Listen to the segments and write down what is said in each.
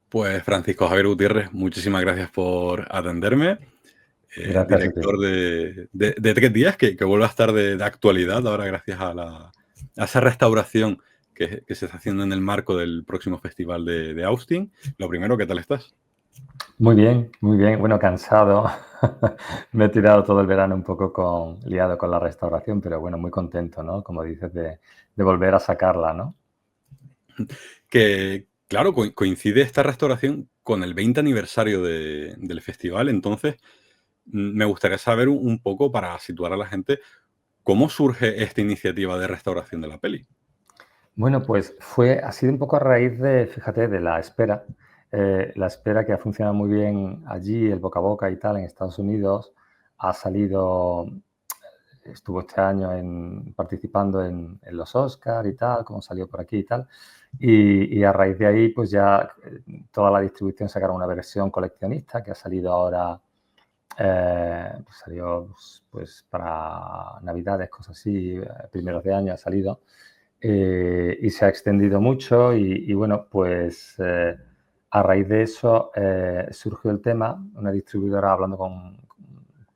Pues Francisco Javier Gutiérrez, muchísimas gracias por atenderme. Gracias a ti. Director de 3 días, que vuelve a estar de actualidad ahora gracias a esa restauración que se está haciendo en el marco del próximo festival de Austin. Lo primero, ¿qué tal estás? Muy bien, muy bien. Bueno, cansado. Me he tirado todo el verano un poco liado con la restauración, pero bueno, muy contento, ¿no? Como dices, de volver a sacarla, ¿no? Que, claro, coincide esta restauración con el 20 aniversario del festival, entonces me gustaría saber un poco, para situar a la gente, cómo surge esta iniciativa de restauración de la peli. Bueno, pues ha sido un poco a raíz fíjate, de la espera. La espera que ha funcionado muy bien allí, el boca a boca y tal, en Estados Unidos, ha salido, estuvo este año participando en los Oscar y tal, como salió por aquí y tal. Y a raíz de ahí, pues ya toda la distribución sacaron una versión coleccionista que ha salido ahora, salió pues para Navidades, cosas así, primeros de año ha salido. Y se ha extendido mucho y bueno, pues a raíz de eso surgió el tema, una distribuidora, hablando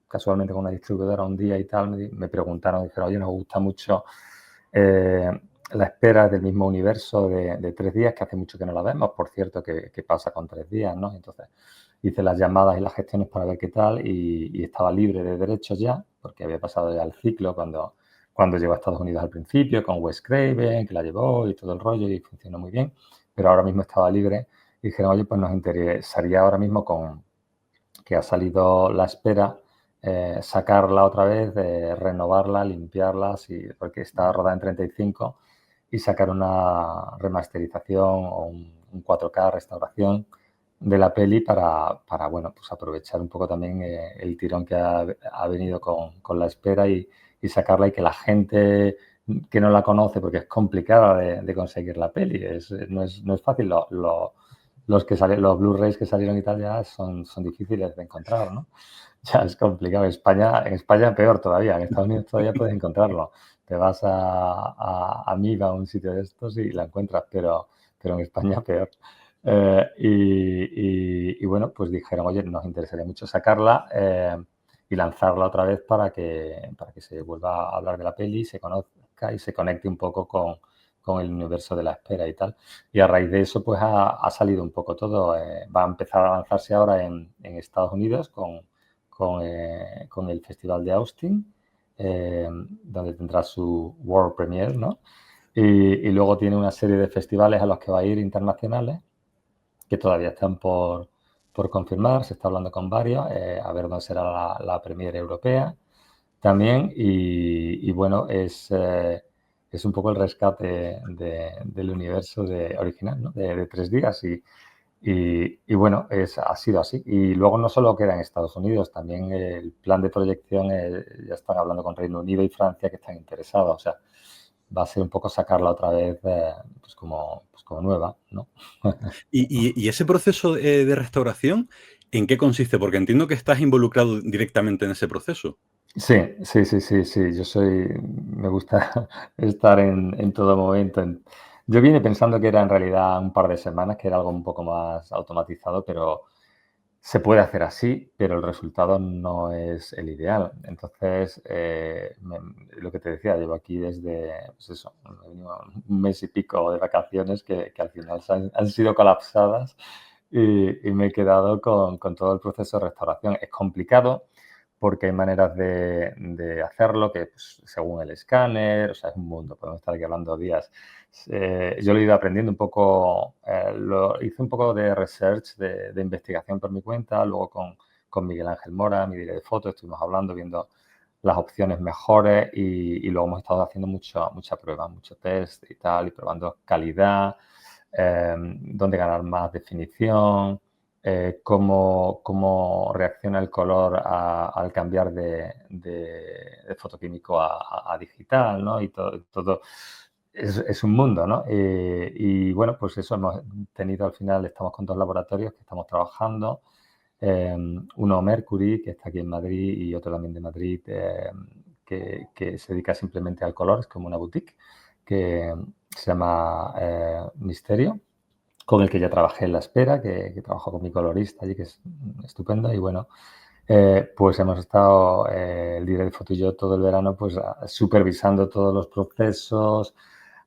casualmente con una distribuidora un día y tal, me preguntaron, dijeron, oye, nos gusta mucho eh, la espera del mismo universo de 3 días, que hace mucho que no la vemos, por cierto, que pasa con 3 días, ¿no? Entonces hice las llamadas y las gestiones para ver qué tal y estaba libre de derechos ya, porque había pasado ya el ciclo cuando llegó a Estados Unidos al principio, con Wes Craven, que la llevó y todo el rollo y funcionó muy bien, pero ahora mismo estaba libre y dijeron, oye, pues nos interesaría ahora mismo con que ha salido la espera, sacarla otra vez, renovarla, limpiarla, porque está rodada en 35 y sacar una remasterización o un 4K restauración de la peli para bueno, pues aprovechar un poco también el tirón que ha venido con la espera y sacarla y que la gente que no la conoce, porque es complicada de conseguir la peli, no es fácil. Los Blu-rays que salieron y tal ya son difíciles de encontrar, ¿no? Ya es complicado. En España peor todavía. En Estados Unidos todavía puedes encontrarlo. Te vas a Amiga, a un sitio de estos y la encuentras, pero en España peor. Y bueno, pues dijeron, oye, nos interesaría mucho sacarla y lanzarla otra vez para que se vuelva a hablar de la peli, se conozca y se conecte un poco con el universo de la espera y tal. Y a raíz de eso, pues ha salido un poco todo. Va a empezar a lanzarse ahora en Estados Unidos con el Festival de Austin, donde tendrá su World Premiere, ¿no? Y luego tiene una serie de festivales a los que va a ir internacionales, que todavía están por confirmar. Se está hablando con varios, a ver dónde será la Premiere europea también. Y bueno, es un poco el rescate del universo original, ¿no? De 3 días. Y bueno, ha sido así. Y luego no solo queda en Estados Unidos, también el plan de proyección, ya están hablando con Reino Unido y Francia, que están interesados. O sea, va a ser un poco sacarla otra vez pues como nueva, ¿no? Y ese proceso de restauración, ¿en qué consiste? Porque entiendo que estás involucrado directamente en ese proceso. Sí, sí, sí, sí, sí. Me gusta estar en todo momento. Yo vine pensando que era en realidad un par de semanas, que era algo un poco más automatizado, pero se puede hacer así, pero el resultado no es el ideal. Entonces, lo que te decía, llevo aquí desde, pues eso, he venido un mes y pico de vacaciones que al final han sido colapsadas y me he quedado con todo el proceso de restauración. Es complicado porque hay maneras de hacerlo que, pues, según el escáner, o sea, es un mundo, podemos estar aquí hablando días. Yo lo he ido aprendiendo un poco, hice un poco de research, de investigación por mi cuenta, luego con Miguel Ángel Mora, mi director de foto, estuvimos hablando, viendo las opciones mejores y luego hemos estado haciendo mucha prueba, mucho test y tal, y probando calidad, dónde ganar más definición, cómo reacciona el color al cambiar de fotoquímico a digital, ¿no? Y todo es un mundo, ¿no? Y bueno, pues eso hemos tenido al final, estamos con 2 laboratorios que estamos trabajando, uno Mercury, que está aquí en Madrid, y otro también de Madrid, que se dedica simplemente al color, es como una boutique, que se llama Misterio. con el que ya trabajé en La Espera, que trabajo con mi colorista allí, que es estupendo. Y bueno, pues hemos estado el director de foto y yo todo el verano pues supervisando todos los procesos,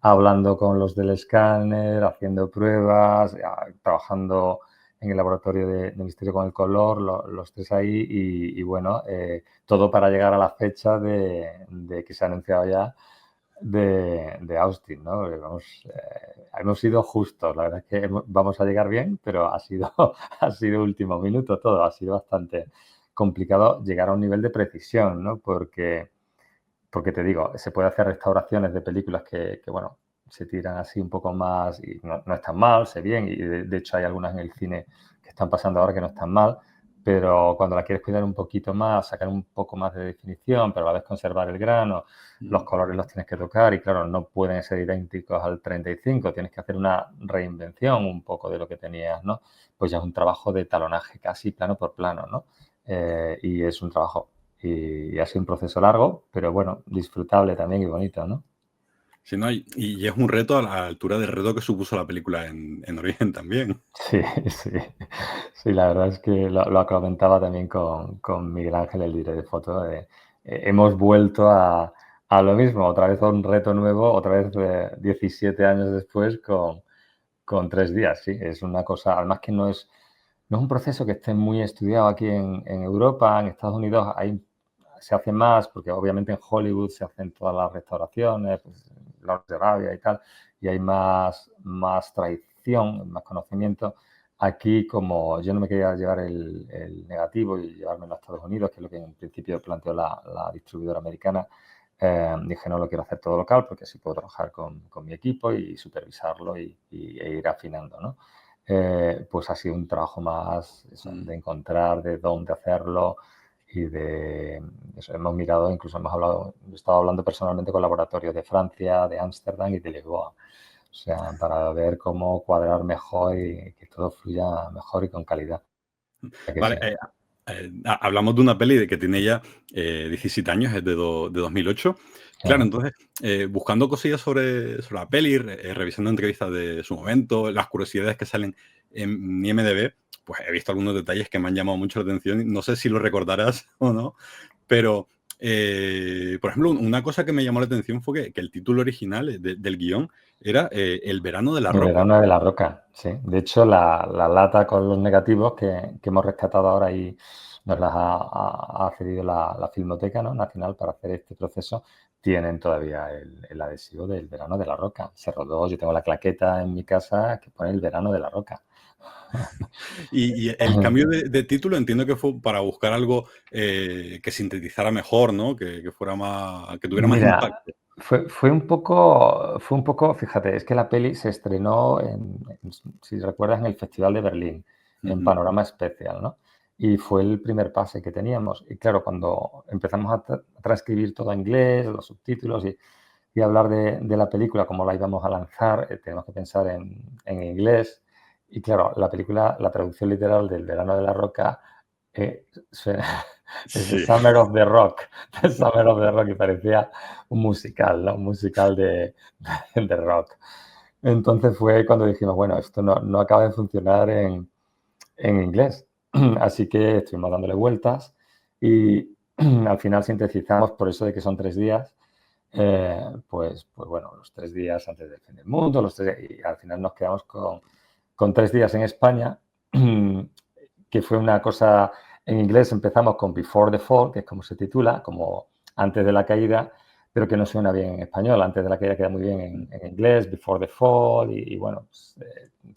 hablando con los del escáner, haciendo pruebas, trabajando en el laboratorio de Misterio con el color, los tres ahí y bueno, todo para llegar a la fecha de que se ha anunciado ya de Austin, ¿no? Porque hemos sido justos, la verdad es que vamos a llegar bien, pero ha sido último minuto todo, ha sido bastante complicado llegar a un nivel de precisión, ¿no? Porque te digo, se puede hacer restauraciones de películas que, bueno, se tiran así un poco más y no están mal, sé bien, y de hecho hay algunas en el cine que están pasando ahora que no están mal, pero cuando la quieres cuidar un poquito más, sacar un poco más de definición, pero a la vez conservar el grano, los colores los tienes que tocar y claro, no pueden ser idénticos al 35, tienes que hacer una reinvención un poco de lo que tenías, ¿no? Pues ya es un trabajo de talonaje casi plano por plano, ¿no? Y es un trabajo y ha sido un proceso largo, pero bueno, disfrutable también y bonito, ¿no? Sí, ¿no? Y es un reto a la altura del reto que supuso la película en origen también. Sí, sí. Sí, la verdad es que lo comentaba también con Miguel Ángel, el director de foto. Hemos vuelto a lo mismo, otra vez a un reto nuevo, otra vez 17 años después con 3 días, sí. Es una cosa, además que no es un proceso que esté muy estudiado aquí en Europa, en Estados Unidos se hace más, porque obviamente en Hollywood se hacen todas las restauraciones, pues, Lawrence de Arabia y tal, y hay más tradición, más conocimiento. Aquí, como yo no me quería llevar el negativo y llevármelo a Estados Unidos, que es lo que en principio planteó la distribuidora americana, dije no lo quiero hacer todo local porque así puedo trabajar con mi equipo y supervisarlo e ir afinando, ¿no? Pues ha sido un trabajo más eso, Mm. de encontrar de dónde hacerlo y de eso. Hemos mirado, incluso he estado hablando personalmente con laboratorios de Francia, de Ámsterdam y de Lisboa. O sea, para ver cómo cuadrar mejor y que todo fluya mejor y con calidad. O sea que Vale, sí. hablamos de una peli de que tiene ya 17 años, es de 2008. Claro, Ajá. entonces, buscando cosillas sobre la peli, revisando entrevistas de su momento, las curiosidades que salen en mi IMDb, pues he visto algunos detalles que me han llamado mucho la atención. No sé si lo recordarás o no, pero, por ejemplo, una cosa que me llamó la atención fue que el título original del guión era El verano de la El roca. verano de la roca, sí. De hecho, la lata con los negativos que hemos rescatado ahora y nos las ha cedido la Filmoteca, ¿no?, Nacional para hacer este proceso, tienen todavía el adhesivo del verano de la roca. Se rodó, yo tengo la claqueta en mi casa que pone el verano de la roca. Y el cambio de título entiendo que fue para buscar algo que sintetizara mejor, ¿no? Que fuera más, que tuviera más Mira, impacto. fue un poco, fíjate, es que la peli se estrenó si recuerdas, en el Festival de Berlín, en Ujú. Panorama Especial, ¿no? Y fue el primer pase que teníamos. Y claro, cuando empezamos a transcribir todo a inglés, los subtítulos y hablar de la película, cómo la íbamos a lanzar, tenemos que pensar en inglés. Y claro, la película, la traducción literal del Verano de la Roca, suena es The Sí. Summer of the Rock, The Summer of the Rock, y parecía un musical, ¿no? Un musical de rock. Entonces fue cuando dijimos, bueno, esto no acaba de funcionar en inglés. Así que estuvimos dándole vueltas y al final sintetizamos por eso de que son 3 días, pues bueno, los 3 días antes del fin del mundo, y al final nos quedamos con 3 días en España, que fue una cosa, en inglés empezamos con Before the Fall, que es como se titula, como antes de la caída, pero que no suena bien en español. Antes de la caída queda muy bien en inglés, Before the Fall, y bueno, pues,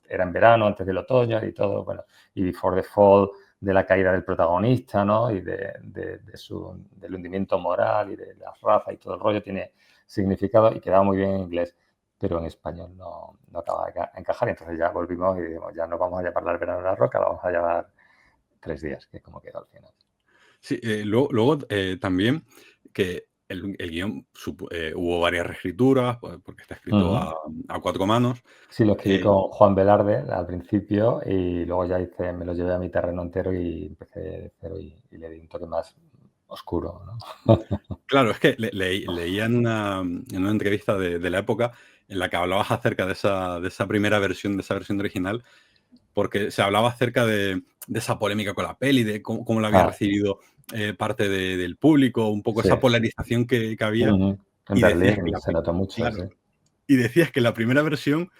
era en verano, antes del otoño y todo, bueno, y Before the Fall de la caída del protagonista, ¿no? Y del hundimiento moral y de la raza y todo el rollo tiene significado y quedaba muy bien en inglés, pero en español no acaba de encajar. Entonces ya volvimos y dijimos, ya no vamos a llamarla el verano de la roca, la vamos a llamar 3 días, que es como quedó al final. Sí, luego, también que el guión hubo varias reescrituras, porque está escrito Ujú. a cuatro manos. Sí, lo escribí Eh, con Juan Velarde al principio y luego ya me lo llevé a mi terreno entero y empecé de cero y le di un toque más, oscuro, ¿no? Claro, es que leía en una entrevista de la época en la que hablabas acerca de esa primera versión, de esa versión original, porque se hablaba acerca de esa polémica con la peli, de cómo la había Ah, recibido parte del público, un poco sí. esa polarización que había, Ujú. En y decías que Berlín se notó mucho, claro, sí. y decías que en la primera versión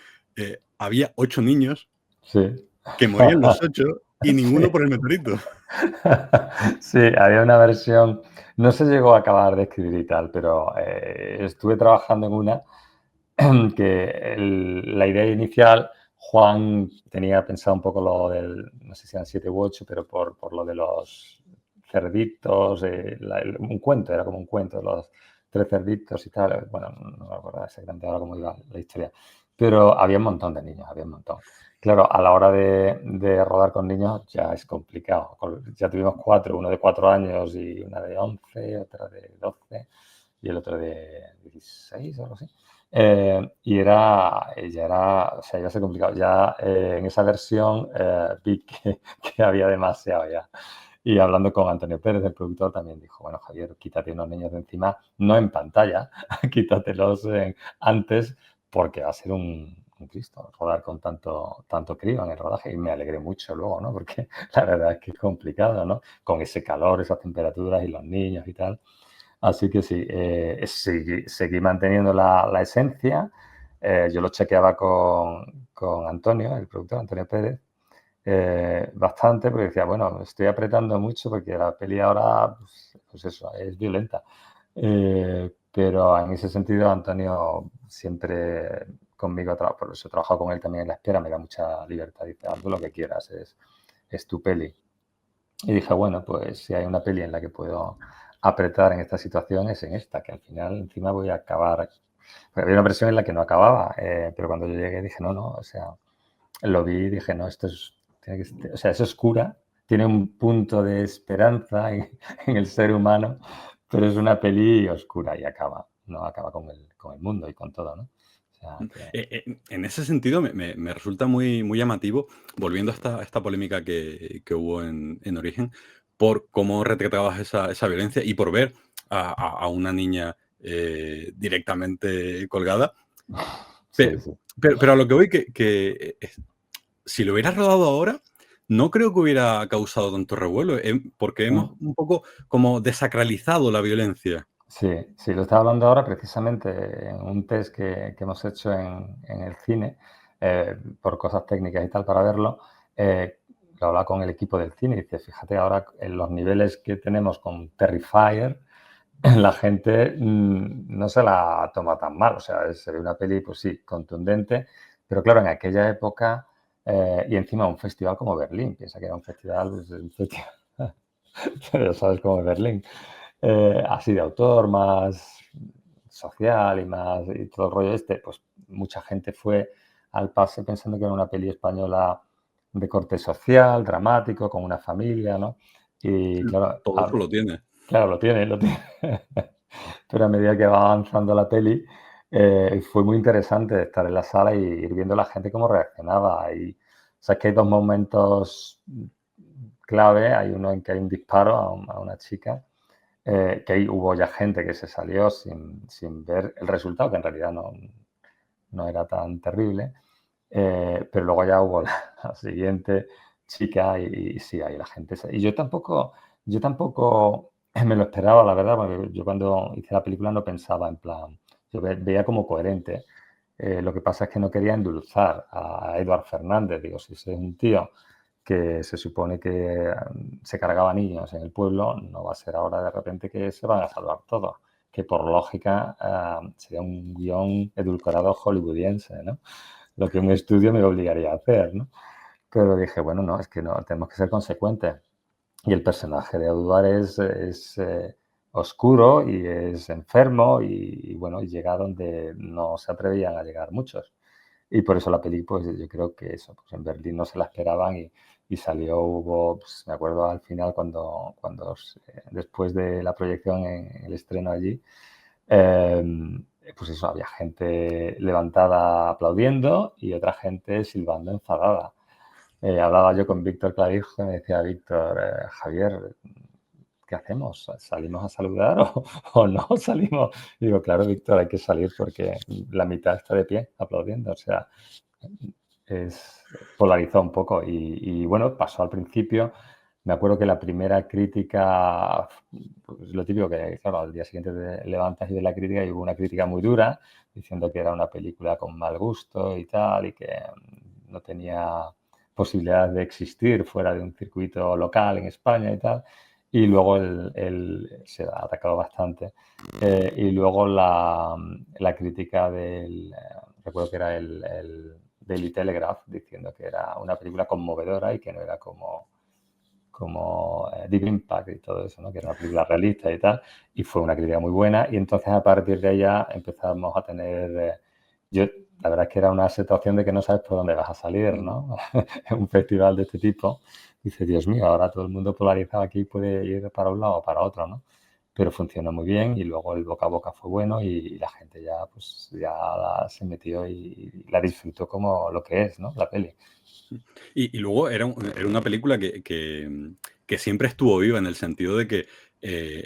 había 8 niños, Sí. que morían los 8 y ninguno Sí. por el meteorito. Sí, había una versión, no se llegó a acabar de escribir y tal, pero estuve trabajando en una que la idea inicial, Juan tenía pensado un poco lo del, no sé si eran 7 u 8, pero por lo de los cerditos, un cuento, era como un cuento, los 3 cerditos y tal. Bueno, no me acuerdo exactamente ahora cómo iba la historia, pero había un montón de niños, había un montón. Claro, a la hora de rodar con niños ya es complicado. Ya tuvimos 4, uno de 4 años y una de 11, otra de 12 y el otro de 16 o algo así. Y ya era, o sea, iba a ser complicado. Ya en esa versión vi que había demasiado ya. Y hablando con Antonio Pérez, el productor, también dijo, bueno, Javier, quítate unos niños de encima, no en pantalla, quítatelos antes, porque va a ser un Cristo rodar con tanto crío en el rodaje. Y me alegré mucho luego, ¿no? Porque la verdad es que es complicado, ¿no? Con ese calor, esas temperaturas y los niños y tal. Así que sí, seguí manteniendo la esencia. Yo lo chequeaba con Antonio, el productor, Antonio Pérez, bastante, porque decía, bueno, estoy apretando mucho porque la peli ahora, pues eso, es violenta. Pero en ese sentido, Antonio siempre conmigo, por eso he trabajado con él también en La Espera, me da mucha libertad. Dice, haz lo que quieras, es tu peli. Y dije, bueno, pues si hay una peli en la que puedo apretar en esta situación es en esta, que al final encima voy a acabar. Porque había una versión en la que no acababa, pero cuando yo llegué dije, no, no, o sea, lo vi y dije, no, o sea, es oscura, tiene un punto de esperanza en el ser humano, pero es una peli oscura y acaba, no acaba con el mundo y con todo, ¿no? O sea, que En ese sentido, me resulta muy llamativo, volviendo a esta polémica que hubo en Origen, por cómo retratabas esa violencia y por ver a una niña directamente colgada. sí, Pe- sí. pero a lo que voy, si lo hubieras rodado ahora, no creo que hubiera causado tanto revuelo, porque hemos Mm. un poco como desacralizado la violencia. Sí, sí, lo estaba hablando ahora precisamente en un test que hemos hecho en el cine, por cosas técnicas y tal, para verlo. Lo hablaba con el equipo del cine y dice, fíjate ahora en los niveles que tenemos con Terrifier, la gente no se la toma tan mal. O sea, se ve una peli, pues sí, contundente, pero claro, en aquella época y encima un festival como Berlín, piensa que era un festival, pues, un festival, ya sabes cómo es Berlín, así de autor, más social y más y todo el rollo este, pues mucha gente fue al pase pensando que era una peli española de corte social, dramático, con una familia, ¿no? Y claro, Todo eso lo tiene. claro, lo tiene. Pero a medida que va avanzando la peli, fue muy interesante estar en la sala y ir viendo a la gente cómo reaccionaba. Y sabes que hay dos momentos clave. Hay uno en que hay un disparo a una chica, que ahí hubo ya gente que se salió sin ver el resultado, que en realidad no era tan terrible. Pero luego ya hubo la siguiente chica y sí, ahí la gente y yo tampoco me lo esperaba, la verdad, porque yo cuando hice la película no pensaba en plan, yo veía como coherente. Lo que pasa es que no quería endulzar a Eduard Fernández. Digo, si ese es un tío que se supone que se cargaba niños en el pueblo, no va a ser ahora de repente que se van a salvar todos, que por lógica sería un guión edulcorado hollywoodiense, ¿no? Lo que un estudio me obligaría a hacer, ¿no? Pero dije, bueno, no, es que no, tenemos que ser consecuentes. Y el personaje de Audubon es oscuro y es enfermo y bueno, y llega donde no se atrevían a llegar muchos. Y por eso la peli, pues yo creo que eso, pues en Berlín no se la esperaban y salió, pues, me acuerdo al final después de la proyección en el estreno allí, pues eso, había gente levantada aplaudiendo y otra gente silbando enfadada. Hablaba yo con Víctor Clavijo y me decía, Víctor, Javier, ¿qué hacemos? ¿Salimos a saludar o no salimos? Digo, claro, Víctor, hay que salir porque la mitad está de pie aplaudiendo. O sea, polarizó un poco y bueno, pasó al principio. Me acuerdo que la primera crítica, pues lo típico que, claro, al día siguiente te levantas y ves la crítica y hubo una crítica muy dura diciendo que era una película con mal gusto y tal y que no tenía posibilidades de existir fuera de un circuito local en España y tal. Y luego se ha atacado bastante. Y luego la crítica recuerdo que era el Daily Telegraph, diciendo que era una película conmovedora y que no era como Deep Impact y todo eso, ¿no? Que era una película realista y tal, y fue una crítica muy buena, y entonces a partir de ella empezamos a tener, la verdad es que era una situación de que no sabes por dónde vas a salir, ¿no? En un festival de este tipo, dices, Dios mío, ahora todo el mundo polarizado aquí puede ir para un lado o para otro, ¿no? Pero funcionó muy bien y luego el boca a boca fue bueno y la gente ya, pues, se metió y la disfrutó como lo que es, ¿no? La peli. Y luego era una película que siempre estuvo viva en el sentido de que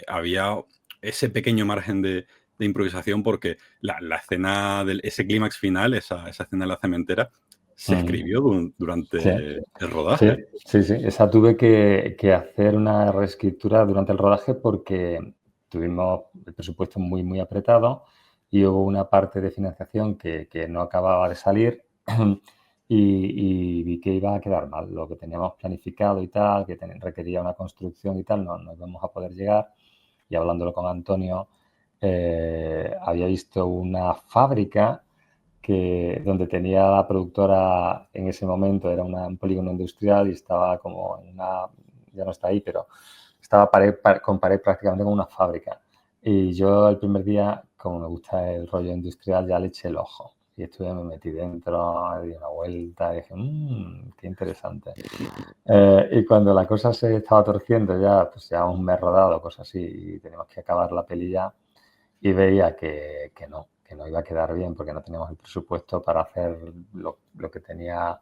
había ese pequeño margen de improvisación porque la escena ese clímax final, esa escena en la cementera, se escribió Sí, durante el sí, rodaje. sí, sí. Esa tuve que hacer una reescritura durante el rodaje porque tuvimos el presupuesto muy, muy apretado y hubo una parte de financiación que no acababa de salir y vi que iba a quedar mal. Lo que teníamos planificado y tal, que requería una construcción y tal, no íbamos a poder llegar. Y hablándolo con Antonio, había visto una fábrica donde tenía la productora en ese momento, era un polígono industrial y estaba como ya no está ahí, pero estaba con pared prácticamente como una fábrica. Y yo el primer día, como me gusta el rollo industrial, ya le eché el ojo. Y me metí dentro, di una vuelta y dije, qué interesante. Y cuando la cosa se estaba torciendo ya, pues ya un mes rodado, cosas así, y teníamos que acabar la peli ya, y veía que no iba a quedar bien porque no teníamos el presupuesto para hacer lo que tenía,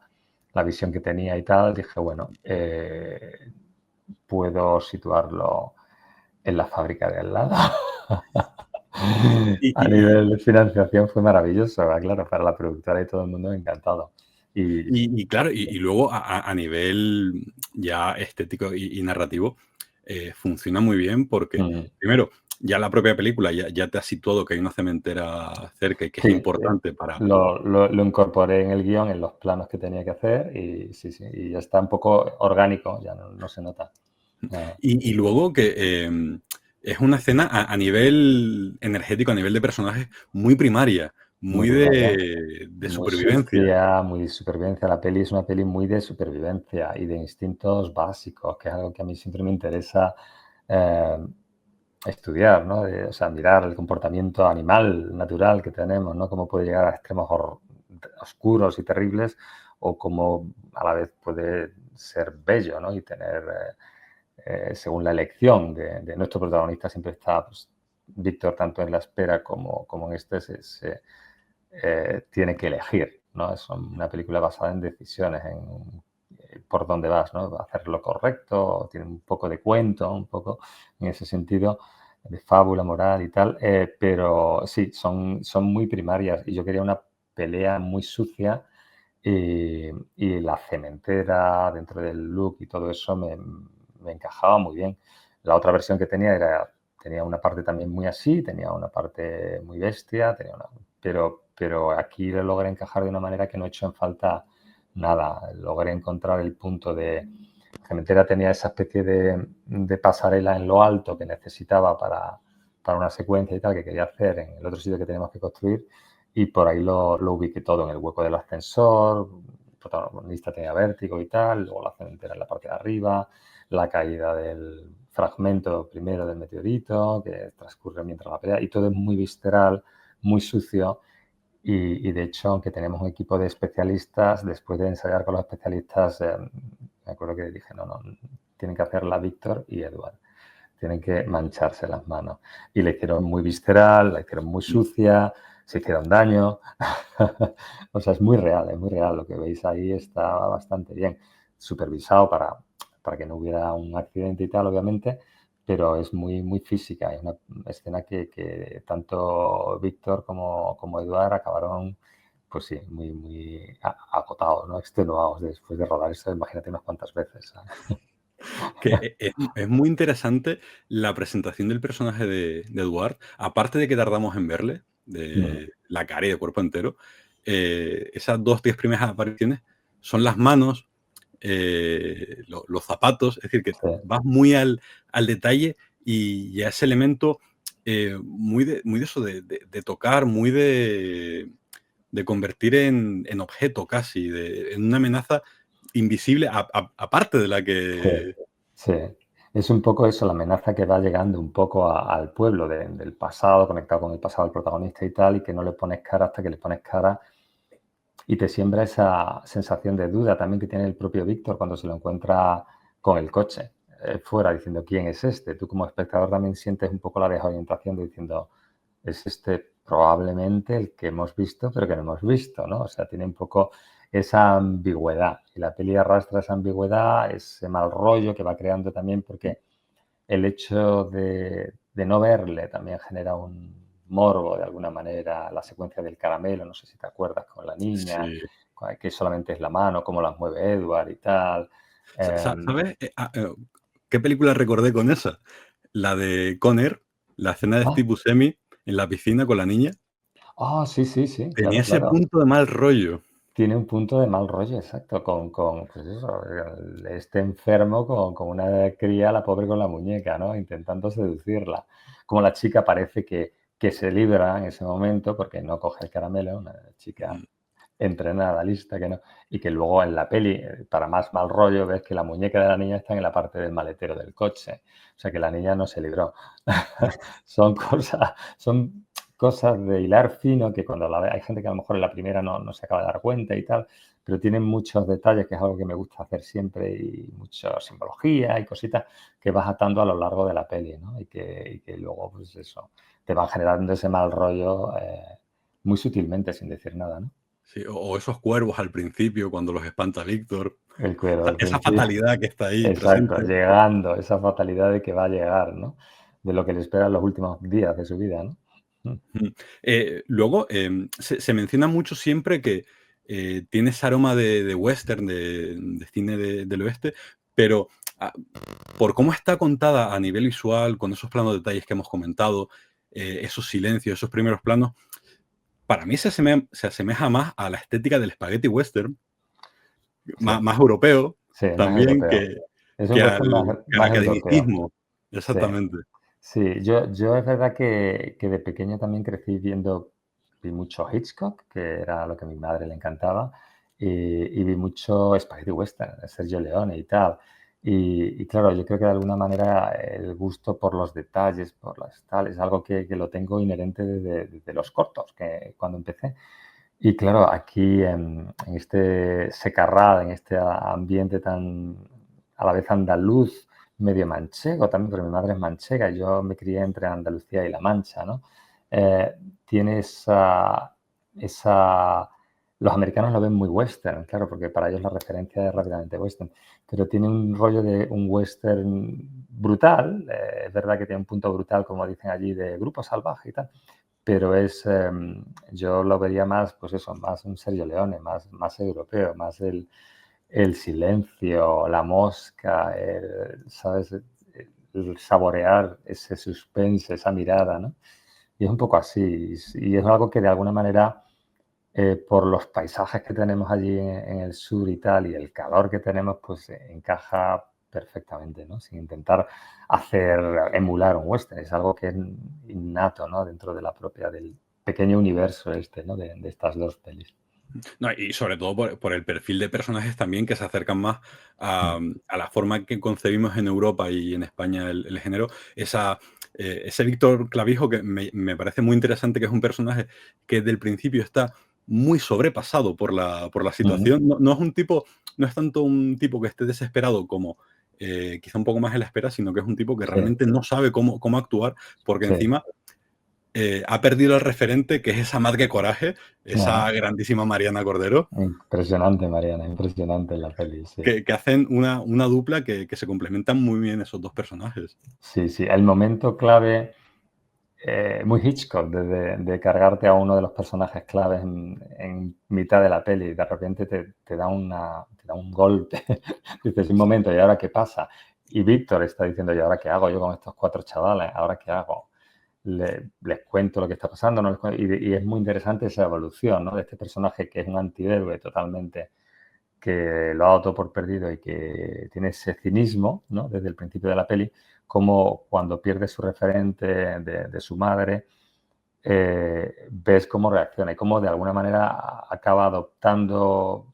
la visión que tenía y tal, dije, bueno, puedo situarlo en la fábrica de al lado. Y, A y- nivel de financiación fue maravilloso, claro, para la productora y todo el mundo encantado. Y y claro, y luego a nivel ya estético y narrativo, funciona muy bien porque, mm, primero, ya la propia película ya te ha situado que hay una cementera cerca y que es sí, importante para. lo incorporé en el guión, en los planos que tenía que hacer y sí, sí, y ya está un poco orgánico, ya no se nota. Ah, Y luego que es una escena a nivel energético, a nivel de personajes, muy primaria, muy muy primaria, de muy supervivencia. sucia, muy de supervivencia. La peli es una peli muy de supervivencia y de instintos básicos, que es algo que a mí siempre me interesa eh, estudiar, ¿no? O sea, mirar el comportamiento animal, natural que tenemos, ¿no? Cómo puede llegar a extremos oscuros y terribles o cómo a la vez puede ser bello, ¿no? Y tener, según la elección de nuestro protagonista, siempre está, pues, Víctor, tanto en la espera como en este, tiene que elegir, ¿no? Es una película basada en decisiones, en por dónde vas, ¿no? Hacer lo correcto, tiene un poco de cuento, un poco en ese sentido, de fábula moral y tal, pero sí, son muy primarias y yo quería una pelea muy sucia y la cementera dentro del look y todo eso me encajaba muy bien. La otra versión que tenía una parte también muy así, tenía una parte muy bestia, pero aquí lo logré encajar de una manera que no he hecho en falta nada. Logré encontrar el punto de. Cementera tenía esa especie de pasarela en lo alto que necesitaba para una secuencia y tal que quería hacer en el otro sitio que teníamos que construir y por ahí lo ubiqué todo en el hueco del ascensor. El protagonista tenía vértigo y tal, luego la cementera en la parte de arriba, la caída del fragmento primero del meteorito que transcurre mientras la pelea y todo es muy visceral, muy sucio de hecho, aunque tenemos un equipo de especialistas, después de ensayar con los especialistas, me acuerdo que dije, no, tienen que hacerla Víctor y Eduard. Tienen que mancharse las manos. Y la hicieron muy visceral, la hicieron muy sucia, se hicieron daño. O sea, es muy real, es muy real. Lo que veis ahí está bastante bien supervisado para que no hubiera un accidente y tal, obviamente, pero es muy, muy física. Es una escena que tanto Víctor como Eduard acabaron, pues sí, muy, muy agotados, ¿no? Extenuados después de rodar eso, imagínate unas cuantas veces, ¿sabes? Que es muy interesante la presentación del personaje de Eduard, aparte de que tardamos en verle, Mm, de la cara y de cuerpo entero, esas 2, 10 primeras apariciones son las manos, los zapatos, es decir, que sí, vas muy al detalle y a ese elemento muy de eso, de tocar, muy de convertir en objeto casi, en una amenaza invisible, aparte de la sí, que... sí. Es un poco eso, la amenaza que va llegando un poco al pueblo del pasado, conectado con el pasado del protagonista y tal, y que no le pones cara hasta que le pones cara y te siembra esa sensación de duda también que tiene el propio Víctor cuando se lo encuentra con el coche fuera diciendo quién es este. Tú como espectador también sientes un poco la desorientación de diciendo es este probablemente el que hemos visto pero que no hemos visto, ¿no? O sea, tiene un poco esa ambigüedad y la peli arrastra esa ambigüedad, ese mal rollo que va creando también porque el hecho de no verle también genera un morbo de alguna manera, la secuencia del caramelo, no sé si te acuerdas, con la niña, Sí. que solamente es la mano, cómo la mueve Edward y tal. ¿Sabes? ¿Qué película recordé con esa? La de Conner, la escena de Ah, Steve Buscemi en la piscina con la niña. sí, sí, sí, Tenía claro, ese claro. punto de mal rollo. Tiene un punto de mal rollo, exacto, pues eso, este enfermo con una cría, la pobre con la muñeca, ¿no? Intentando seducirla. Como la chica parece que se libra en ese momento porque no coge el caramelo, una chica Ujú. entrenada, lista, que no, y que luego en la peli, para más mal rollo, ves que la muñeca de la niña está en la parte del maletero del coche. O sea que la niña no se libró. Son cosas de hilar fino que cuando la ve, hay gente que a lo mejor en la primera no se acaba de dar cuenta y tal, pero tienen muchos detalles, que es algo que me gusta hacer siempre, y mucha simbología y cositas que vas atando a lo largo de la peli, ¿no? Y que luego, pues eso, te van generando ese mal rollo muy sutilmente, sin decir nada, ¿no? Sí, o esos cuervos al principio cuando los espanta Víctor. El cuero Esa del esa principio. fatalidad que está ahí Exacto, presente. llegando, esa fatalidad de que va a llegar, ¿no? De lo que le espera en los últimos días de su vida, ¿no? Mm. Luego, se menciona mucho siempre que tiene ese aroma de western, de cine del oeste, pero ah, por cómo está contada a nivel visual, con esos planos detalles que hemos comentado, esos silencios, esos primeros planos, para mí se asemeja más a la estética del spaghetti western, Sí, más europeo sí, es más también europeo. Es un que al, western más europeo. academicismo. Sí, Exactamente. sí. Yo es verdad que de pequeño también crecí vi mucho Hitchcock, que era lo que a mi madre le encantaba, y vi mucho Spaghetti Western, de Sergio Leone y tal. Y claro, yo creo que de alguna manera el gusto por los detalles, por las tal, es algo que lo tengo inherente desde los cortos, que cuando empecé. Y claro, aquí en este Secarral, en este ambiente tan a la vez andaluz, medio manchego también, porque mi madre es manchega y yo me crié entre Andalucía y La Mancha, ¿no? Eh, Tiene esa los americanos lo ven muy western, claro, porque para ellos la referencia es rápidamente western, pero tiene un rollo de un western brutal, es verdad que tiene un punto brutal, como dicen allí, de grupo salvaje y tal, pero yo lo vería más, pues eso, más un Sergio Leone, más europeo, más el silencio, la mosca, ¿sabes? El saborear ese suspense, esa mirada, ¿no? Y es un poco así, y es algo que de alguna manera, por los paisajes que tenemos allí en el sur y tal, y el calor que tenemos, pues encaja perfectamente, ¿no? Sin intentar emular un western, es algo que es innato, ¿no? Dentro de la propia, del pequeño universo este, ¿no? De estas dos pelis. No, y sobre todo por el perfil de personajes también que se acercan más Mm, a la forma que concebimos en Europa y en España el género. Ese Víctor Clavijo que me parece muy interesante, que es un personaje que desde el principio está muy sobrepasado por la ujú. situación. No es un tipo, no es tanto un tipo que esté desesperado como quizá un poco más en la espera, sino que es un tipo que Sí, realmente no sabe cómo actuar, porque sí, encima ha perdido el referente, que es esa madre coraje, Ajá. esa grandísima Mariana Cordero, Impresionante, Mariana, impresionante en la peli, sí. que hacen una dupla que se complementan muy bien esos dos personajes. Sí, sí, el momento clave, muy Hitchcock, de cargarte a uno de los personajes claves en mitad de la peli, y de repente te da un golpe. Dices, un momento, ¿y ahora qué pasa? Y Víctor está diciendo, ¿y ahora qué hago yo con estos 4 chavales? ¿Ahora qué hago? Les cuento lo que está pasando, no les cuento? Y es muy interesante esa evolución, ¿no? De este personaje que es un antihéroe totalmente, que lo ha dado todo por perdido y que tiene ese cinismo, ¿no? Desde el principio de la peli, como cuando pierde su referente de su madre, ves cómo reacciona y cómo de alguna manera acaba adoptando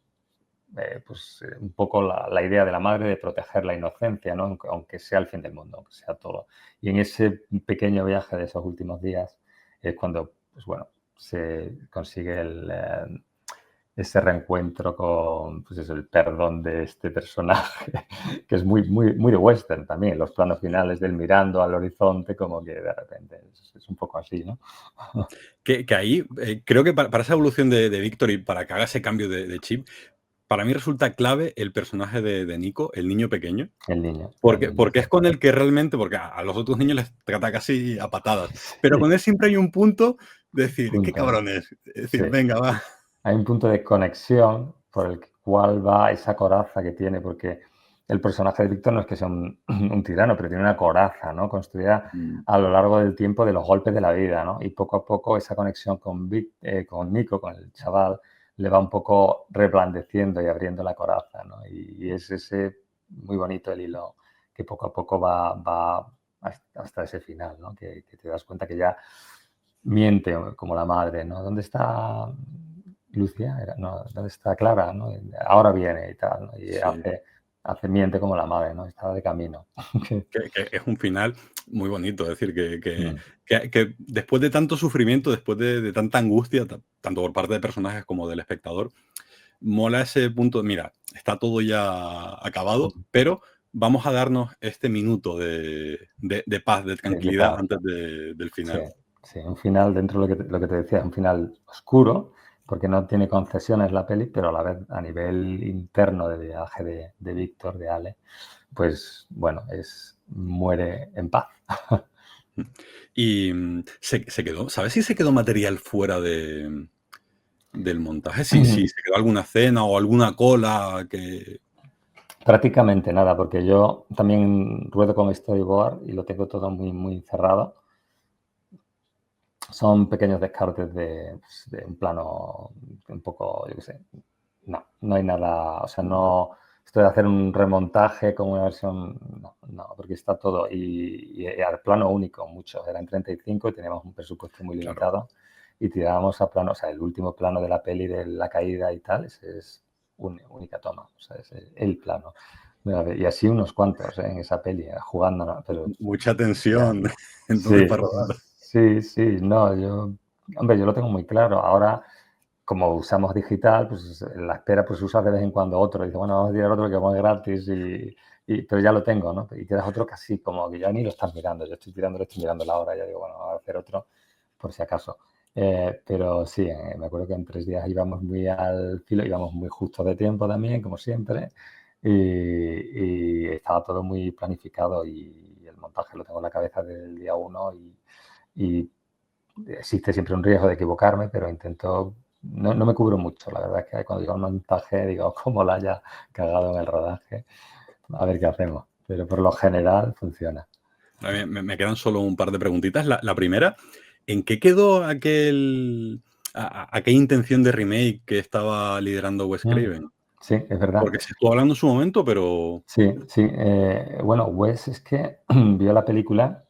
un poco la idea de la madre de proteger la inocencia, ¿no? Aunque sea el fin del mundo, aunque sea todo. Y en ese pequeño viaje de esos últimos días es cuando, pues bueno, se consigue ese reencuentro con, pues eso, el perdón de este personaje, que es muy, muy, muy de western también, los planos finales del mirando al horizonte, como que de repente es un poco así, ¿no? Que ahí, creo que para esa evolución de Víctor y para que haga ese cambio de chip, para mí resulta clave el personaje de Nico, el niño pequeño, El niño, porque sí. es con el que realmente, porque a los otros niños les trata casi a patadas, pero Sí, con él siempre hay un punto de decir, qué punto. cabrones, es Sí. decir, venga, va. Hay un punto de conexión por el cual va esa coraza que tiene, porque el personaje de Víctor no es que sea un tirano, pero tiene una coraza, ¿no? Construida Mm, a lo largo del tiempo de los golpes de la vida, ¿no? Y poco a poco esa conexión con Nico, con el chaval, le va un poco reblandeciendo y abriendo la coraza, ¿no? Y es ese muy bonito el hilo que poco a poco va hasta ese final, ¿no? Que te das cuenta que ya miente como la madre, ¿no? ¿Dónde está Lucia? No, ¿dónde está Clara? ¿No? Ahora viene y tal, ¿no? Y sí, miente como la madre, ¿no? Está de camino. que es un final muy bonito, es decir, Mm, que después de tanto sufrimiento, después de tanta angustia, tanto por parte de personajes como del espectador, mola ese punto, mira, está todo ya acabado, mm. pero vamos a darnos este minuto de paz, de De tranquilidad paz. antes del Sí, final. sí, un final dentro de lo que te decía, un final oscuro, porque no tiene concesiones la peli, pero a la vez a nivel interno de viaje de Víctor, de Ale, pues bueno, muere en paz. Y se quedó, ¿sabes si se quedó material fuera del montaje? Si se quedó alguna escena o alguna cola que... Prácticamente nada, porque yo también ruedo con storyboard y lo tengo todo muy, muy cerrado. Son pequeños descartes de un plano un poco, yo qué sé. No, no hay nada, o sea, no esto de hacer un remontaje con una versión, no, no, porque está todo y al plano único, mucho, eran 35 y teníamos un presupuesto muy Claro. limitado y tirábamos a plano, o sea, el último plano de la peli de la caída y tal, ese es única toma, o sea, es el plano. Y así unos cuantos, en esa peli, jugando, ¿no? Pero Mucha ya. tensión, entonces, Sí, para rodar. sí, sí, no, hombre, yo lo tengo muy claro. Ahora, como usamos digital, pues la espera, pues usas de vez en cuando otro. Dice, bueno, vamos a tirar otro que es gratis, pero ya lo tengo, ¿no? Y tiras otro casi como que ya ni lo estás mirando. Yo estoy mirando la hora, ya digo, bueno, vamos a hacer otro por si acaso. Pero sí, me acuerdo que en 3 días íbamos muy al filo, íbamos muy justos de tiempo también, como siempre, y estaba todo muy planificado y el montaje lo tengo en la cabeza del día uno y existe siempre un riesgo de equivocarme, pero intento, no me cubro mucho, la verdad es que cuando digo el montaje digo, cómo la haya cagado en el rodaje, a ver qué hacemos, pero por lo general funciona. A mí me quedan solo un par de preguntitas. La primera, ¿en qué quedó aquella intención de remake que estaba liderando Wes Mm, Craven? sí, es verdad. Porque se estuvo hablando en su momento, pero... Sí, sí. Bueno, Wes es que vio la película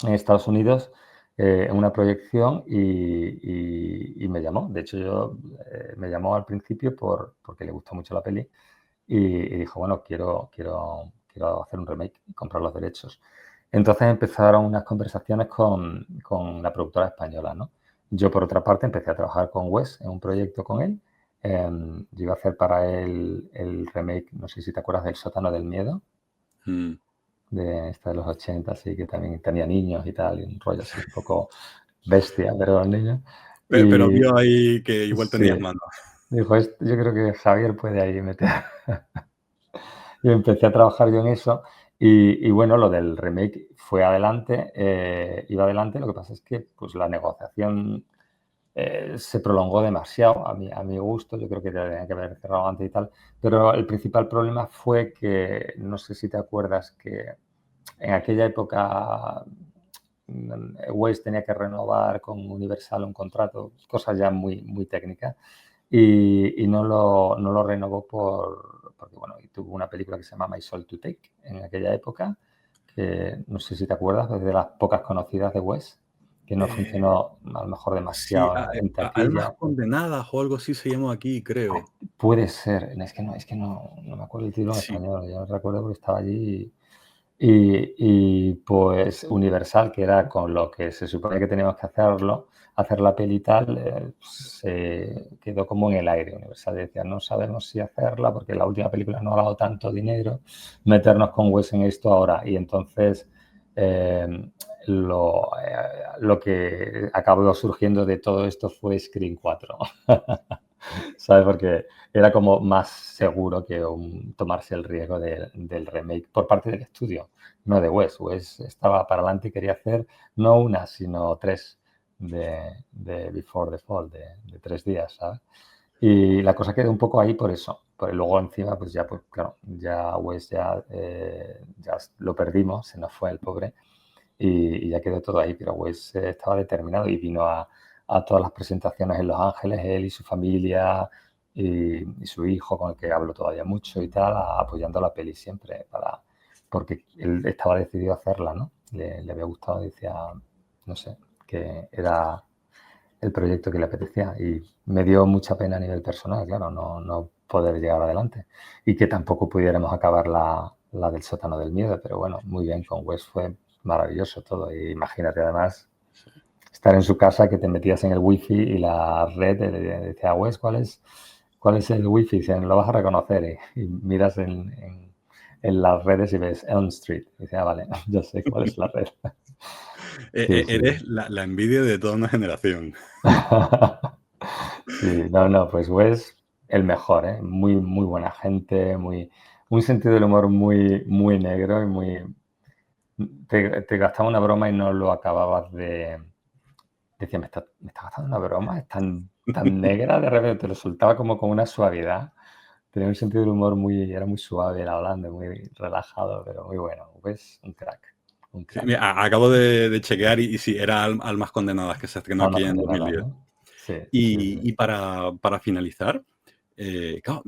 en Estados Unidos en una proyección y me llamó. De hecho, me llamó al principio porque le gustó mucho la peli y dijo, bueno, quiero hacer un remake y comprar los derechos. Entonces empezaron unas conversaciones con la productora española, ¿no? Yo, por otra parte, empecé a trabajar con Wes en un proyecto con él. Yo iba a hacer para él el remake, no sé si te acuerdas del Sótano del Miedo, mm, de esta de los 80, así que también tenía niños y tal, y un rollo así un poco bestia, pero el niño. Pero Y vio ahí que igual tenías sí, mano. dijo, yo creo que Javier puede ahí meter. Y empecé a trabajar yo en eso y bueno, lo del remake fue adelante, iba adelante, lo que pasa es que, pues, la negociación, se prolongó demasiado a mi gusto, yo creo que tenía que haber cerrado antes y tal, pero el principal problema fue que, no sé si te acuerdas que en aquella época, Waze tenía que renovar con Universal un contrato, cosas ya muy, muy técnicas, y no lo renovó porque, bueno, y tuvo una película que se llama My Soul to Take en aquella época, que no sé si te acuerdas, es de las pocas conocidas de Wes, que no Eh, funcionó a lo mejor sí, demasiado en Almas taquilla. condenadas o algo así se llamó aquí, creo. Puede ser, es que no me acuerdo el título en Sí, español, yo no recuerdo porque estaba allí y, pues Universal, que era con lo que se supone que teníamos que hacer la peli y tal, se quedó como en el aire. Universal decía, no sabemos si hacerla porque la última película no ha dado tanto dinero, meternos con Wes en esto ahora. Y entonces eh, lo que acabó surgiendo de todo esto fue Scream 4. ¿Sabes? Porque era como más seguro que tomarse el riesgo del remake por parte del estudio, no de Wes. Wes estaba para adelante y quería hacer no una, sino tres de Before the Fall, de 3 días, ¿sabes? Y la cosa quedó un poco ahí por eso. Pero luego encima, pues ya, pues claro, ya Wes ya lo perdimos, se nos fue el pobre y ya quedó todo ahí, pero Wes estaba determinado y vino a todas las presentaciones en Los Ángeles, él y su familia y su hijo, con el que hablo todavía mucho y tal, apoyando la peli siempre, porque él estaba decidido a hacerla, ¿no? Le había gustado, decía, no sé, que era el proyecto que le apetecía y me dio mucha pena a nivel personal, claro, no poder llegar adelante y que tampoco pudiéramos acabar la del sótano del miedo, pero bueno, muy bien, con Wes fue maravilloso todo y imagínate además estar en su casa que te metías en el wifi y la red le decía, Wes, ¿cuál es el wifi? Dicen, lo vas a reconocer y miras en las redes y ves Elm Street. Y dice, vale, yo sé cuál es la red. Sí, sí. Eres la envidia de toda una generación. Sí, no, pues Wes, el mejor, ¿eh? Muy, muy buena gente, un sentido del humor muy, muy negro y te gastaba una broma y no lo acababas de. Decía, ¿me está gastando una broma? Es tan negra, de repente te lo soltaba como con una suavidad. Tenía un sentido del humor era muy suave, era hablando, muy relajado, pero muy bueno. Wes, un crack, un Sí, crack. mira, acabo de chequear y sí, era Almas condenadas, que se estrenó Alma aquí en condenada, 2010. ¿no? Sí, sí, sí. Y para finalizar, claro,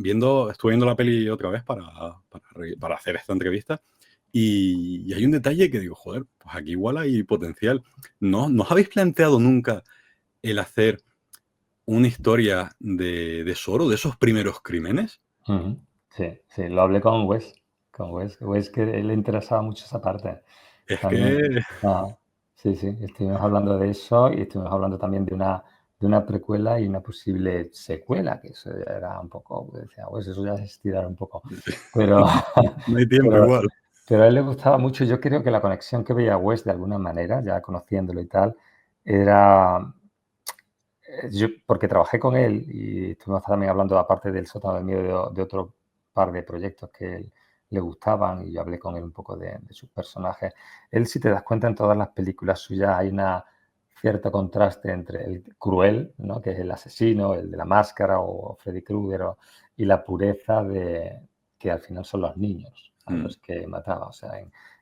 estuve viendo la peli otra vez para hacer esta entrevista y hay un detalle que digo, joder, pues aquí igual hay potencial. ¿No os habéis planteado nunca el hacer una historia de Soro, de esos primeros crímenes? Ujú. Sí, sí, lo hablé con Wes que le interesaba mucho esa parte Es también. que Ah, sí, sí, estuvimos hablando de eso y estuvimos hablando también de una precuela y una posible secuela, que eso ya era un poco, pues decía, pues eso ya es estirar un poco. Pero, no hay tiempo pero, igual. pero a él le gustaba mucho. Yo creo que la conexión que veía Wes de alguna manera, ya conociéndolo y tal, era yo, porque trabajé con él y estuvimos también hablando, aparte del sótano del miedo, de otro par de proyectos que le gustaban y yo hablé con él un poco de sus personajes. Él, si te das cuenta, en todas las películas suyas hay una cierto contraste entre el cruel, ¿no? Que es el asesino, el de la máscara o Freddy Krueger, y la pureza que al final son los niños a Mm. los que mataba. O sea,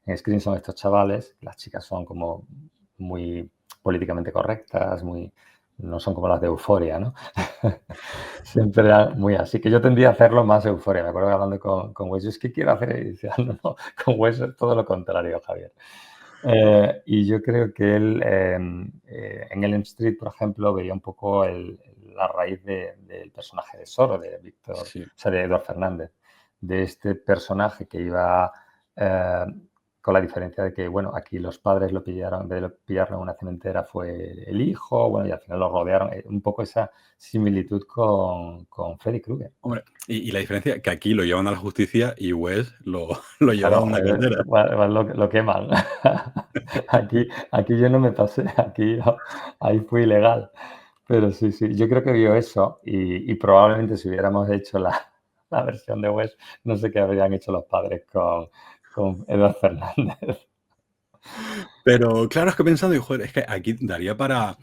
en Scream son estos chavales, las chicas son como muy políticamente correctas, no son como las de Euforia, ¿no? Siempre era muy así, que yo tendía a hacerlo más Euforia. Me acuerdo que hablando con Wes, yo es que quiero hacer, y decía, no, con Wes es todo lo contrario, Javier. Y yo creo que él, en Elm Street, por ejemplo, veía un poco la raíz del personaje de Soro, de Víctor, o Sí. sea, de Eduard Fernández, de este personaje que iba eh, con la diferencia de que, bueno, aquí los padres lo pillaron, en vez de pillarlo en una cementera fue el hijo, bueno, y al final lo rodearon. Un poco esa similitud con Freddy Krueger. Hombre, y la diferencia que aquí lo llevan a la justicia y Wes lo, lo lleva a Claro, una caldera. igual lo queman. Aquí yo no me pasé, aquí ahí fue ilegal. Pero sí, sí, yo creo que vio eso y probablemente si hubiéramos hecho la versión de Wes, no sé qué habrían hecho los padres con Edward Fernández. Pero claro, es que pensando, digo, joder, es que aquí daría para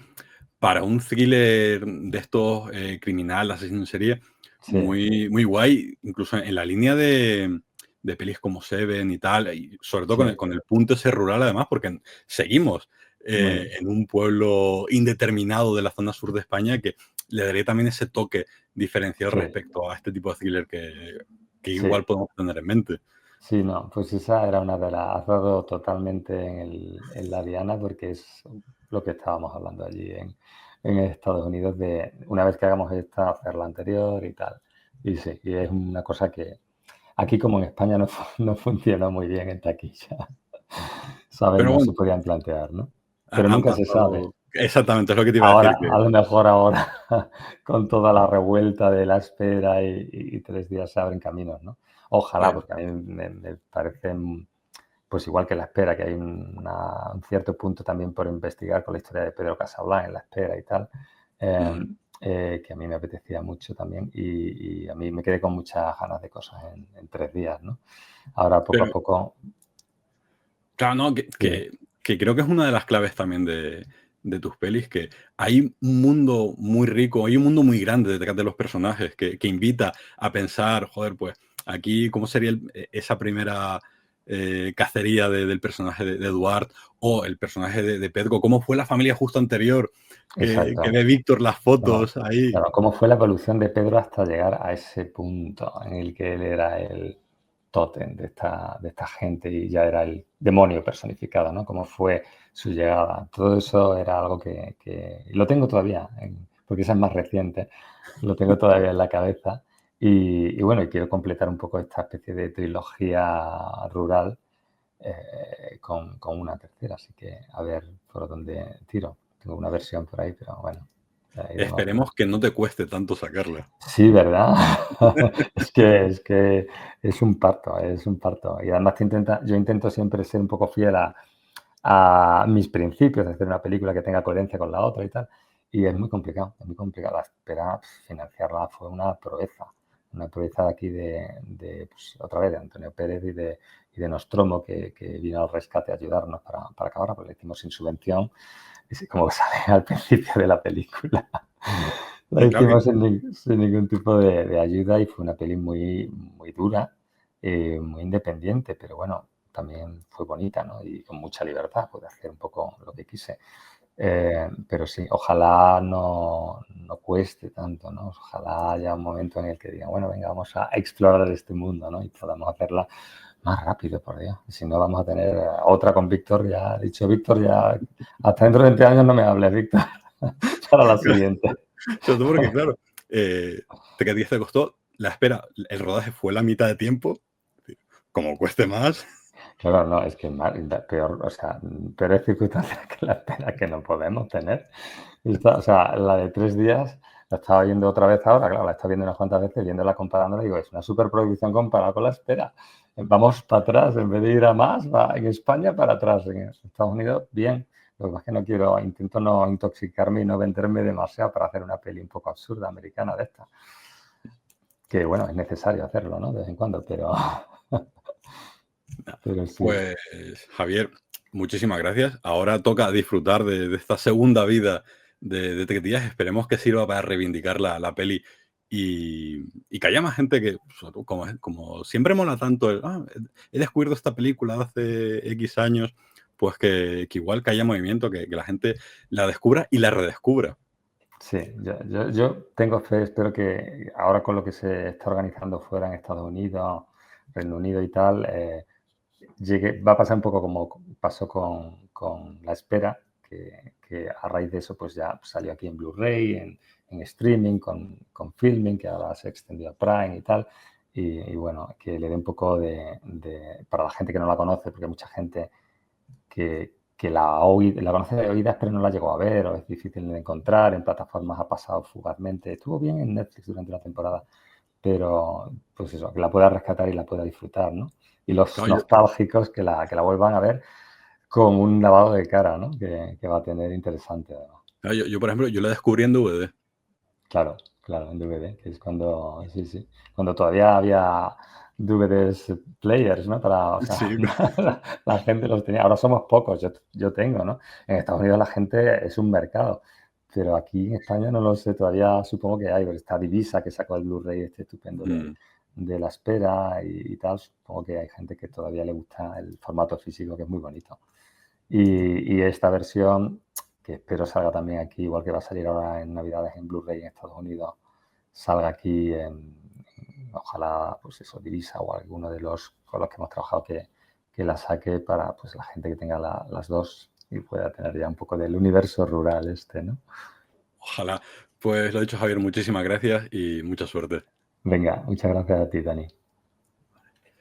un thriller de estos criminal, asesino en serie, Sí, muy, muy guay, incluso en la línea de pelis como Seven y tal, y sobre todo sí, con el punto ese rural además, porque seguimos muy bien. en un pueblo indeterminado de la zona sur de España que le daría también ese toque diferencial Sí, respecto a este tipo de thriller que igual sí. podemos tener en mente. Sí, no, pues esa era una de las has dado totalmente en la diana, porque es lo que estábamos hablando allí en Estados Unidos de una vez que hagamos esta, hacer la anterior y tal. Y sí, y es una cosa que aquí como en España no, no funciona muy bien en taquilla. ¿Sabes? Pero No se bueno, podían plantear, ¿no? Pero han nunca se sabe. pasado... Exactamente, es lo que te iba a Ahora, decir, que a lo mejor ahora, con toda la revuelta de la espera y 3 días se abren caminos, ¿no? Ojalá, eh, porque a mí me parecen, pues igual que la espera, que hay un cierto punto también por investigar con la historia de Pedro Casablanca en la espera y tal, ujú. que a mí me apetecía mucho también y a mí me quedé con muchas ganas de cosas en 3 días, ¿no? Ahora poco a Pero poco, claro, no, sí, que creo que es una de las claves también de tus pelis, que hay un mundo muy rico, hay un mundo muy grande detrás de los personajes que invita a pensar, joder, pues aquí, ¿cómo sería esa primera cacería del personaje de Eduard o el personaje de Pedro? ¿Cómo fue la familia justo anterior que exacto. ve Víctor las No, fotos ahí? claro, ¿cómo fue la evolución de Pedro hasta llegar a ese punto en el que él era el tótem de esta gente y ya era el demonio personificado, ¿no? ¿Cómo fue su llegada? Todo eso era algo que lo tengo todavía, porque esa es más reciente, lo tengo todavía en la cabeza y bueno, y quiero completar un poco esta especie de trilogía rural con una tercera, así que a ver por dónde tiro. Tengo una versión por ahí, pero bueno, la iremos viendo. Esperemos que no te cueste tanto sacarla. Sí, ¿verdad? Es que es un parto, es un parto. Y además yo intento siempre ser un poco fiel a mis principios, de hacer una película que tenga coherencia con la otra y tal. Y es muy complicado, es muy complicado. La espera, financiarla fue una proeza de aquí pues, otra vez, de Antonio Pérez y de Nostromo, que vino al rescate a ayudarnos para acabarla, porque la hicimos sin subvención, y sí, como sale al principio de la película. La Y claro que hicimos sin ningún tipo de ayuda y fue una peli muy, muy dura, muy independiente, pero bueno, también fue bonita, ¿no? Y con mucha libertad, pude hacer un poco lo que quise. Pero sí, ojalá no cueste tanto, ¿no? Ojalá haya un momento en el que digan, bueno, venga, vamos a explorar este mundo, ¿no? Y podamos hacerla más rápido, por Dios. Y si no, vamos a tener otra con Víctor, ya ha dicho Víctor, ya hasta dentro de 20 años no me hables, Víctor, para la siguiente. sobre todo porque, claro, ¿qué día te costó? La espera, el rodaje fue la mitad de tiempo. Como cueste más, Claro, no, es que peor, o sea, peores circunstancias que la espera que no podemos tener. O sea, la de 3 días la estaba viendo otra vez ahora, claro, la he estado viendo unas cuantas veces, viéndola comparándola, digo, es una superproducción comparada con la espera. Vamos para atrás, en vez de ir a más, va en España para atrás, en Estados Unidos, bien. Lo que pasa es que no quiero, intento no intoxicarme y no venderme demasiado para hacer una peli un poco absurda americana de esta. Que bueno, es necesario hacerlo, ¿no? De vez en cuando, pero, pero sí. pues Javier, muchísimas gracias. Ahora toca disfrutar de esta segunda vida de Tres Días. Esperemos que sirva para reivindicar la peli y que haya más gente que, sobre todo, como siempre mola tanto he descubierto esta película hace X años, pues que igual que haya movimiento, que la gente la descubra y la redescubra. Sí, yo tengo fe, espero que ahora con lo que se está organizando fuera en Estados Unidos, Reino Unido y tal, va a pasar un poco como pasó con La Espera, que a raíz de eso pues ya salió aquí en Blu-ray, en streaming, con Filming, que ahora se extendió a Prime y tal, y bueno, que le dé un poco para la gente que no la conoce, porque hay mucha gente que la conoce de oídas, pero no la llegó a ver, o es difícil de encontrar, en plataformas ha pasado fugazmente. Estuvo bien en Netflix durante una temporada, pero pues eso, que la pueda rescatar y la pueda disfrutar, ¿no? Y los Claro, nostálgicos que la vuelvan a ver con un lavado de cara, ¿no? Que va a tener interesante, además. por ejemplo, yo la descubrí en DVD. Claro, claro, en DVD, que es cuando, sí, sí, cuando todavía había DVDs players, ¿no? O sea, Sí, la gente los tenía. Ahora somos pocos, yo tengo, ¿no? En Estados Unidos la gente es un mercado, pero aquí en España no lo sé, todavía supongo que hay, porque está Divisa, que sacó el Blu-ray este estupendo mm, de la espera y tal. Supongo que hay gente que todavía le gusta el formato físico, que es muy bonito. Y esta versión, que espero salga también aquí, igual que va a salir ahora en Navidades en Blu-ray en Estados Unidos, salga aquí ojalá, pues eso, Divisa o alguno de los con los que hemos trabajado que la saque para pues la gente que tenga las dos y pueda tener ya un poco del universo rural este, ¿no? ojalá. Pues lo dicho, Javier, muchísimas gracias y mucha suerte. Venga, muchas gracias a ti, Dani.